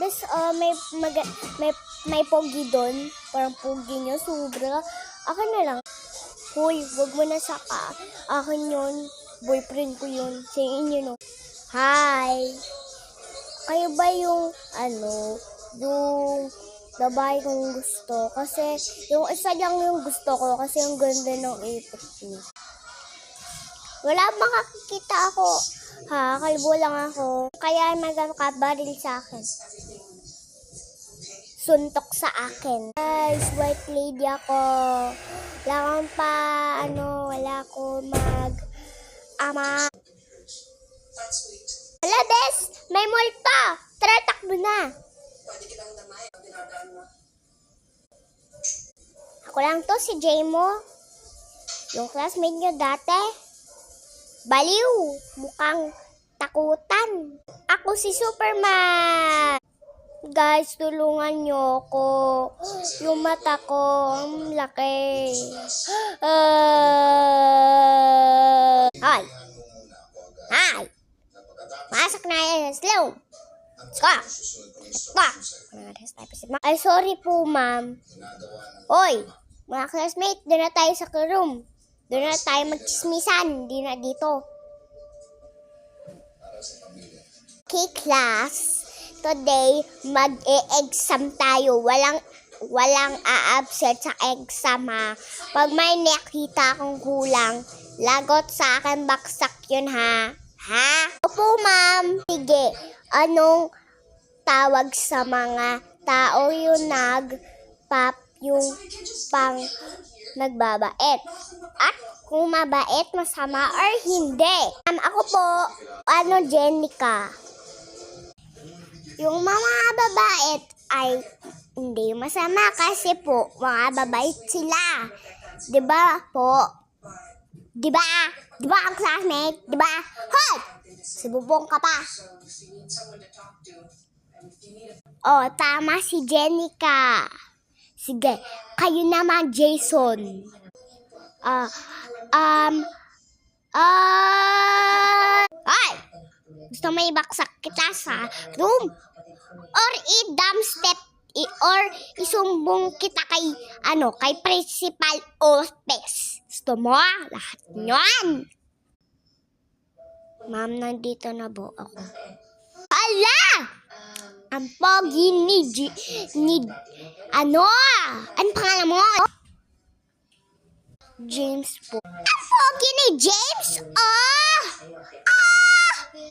Tapos, may pogi doon. Parang pogi niya, sobra. Akin na lang. Hoy, wag mo na saka. Akin yun. Boyfriend ko yun. Sa inyo, no? Hi! Kayo ba yung, yung babae kong gusto? Kasi, yung isa lang yung gusto ko. Kasi yung ganda ng ipot niya. Wala makakikita ako. Ha, kalbo lang ako. Kaya magkakabaril sa akin. Suntok sa akin. Guys, white lady ako. Wala akong wala ako ama. Wala, Bes! May multo! Tara, takbo na! Ako lang to, si Jaymo. Yung classmate niyo dati. Baliw! Mukhang takutan. Ako si Superman! Guys, tulungan niyo ako. Yung mata ko, ang laki. Hi! Hi! Pasok na yan. Slow! Let's go! Ay, sorry po, ma'am. Hoy! Mga classmate, doon na tayo sa room. Doon na tayo magchismisan. Hindi na dito. Okay, class. Today, mag-e-exam tayo. Walang a-absent sa exam, ha. Pag may nakita akong kulang, lagot sa akin, baksak yun, ha. Ha? Opo, ma'am. Sige, anong tawag sa mga tao yung yung pang nagbabait? At kung mabait, masama, or hindi? Ako po, Jenica. Yung mga babait ay hindi masama kasi po, mga babait sila. Diba po? Diba? Diba ang classmate? Diba? Hoy! Sibubong ka pa. Oh, tama si Jenica. Sige, kayo naman, Jason. Ay! Gusto may baksak kita sa room? Or or isumbong kita kay principal office. Gusto mo? Lahat nyon. Ma'am, nandito na po ako. Ala! Ang pogi ano pangalan mo? James po. Ang pogi ni James?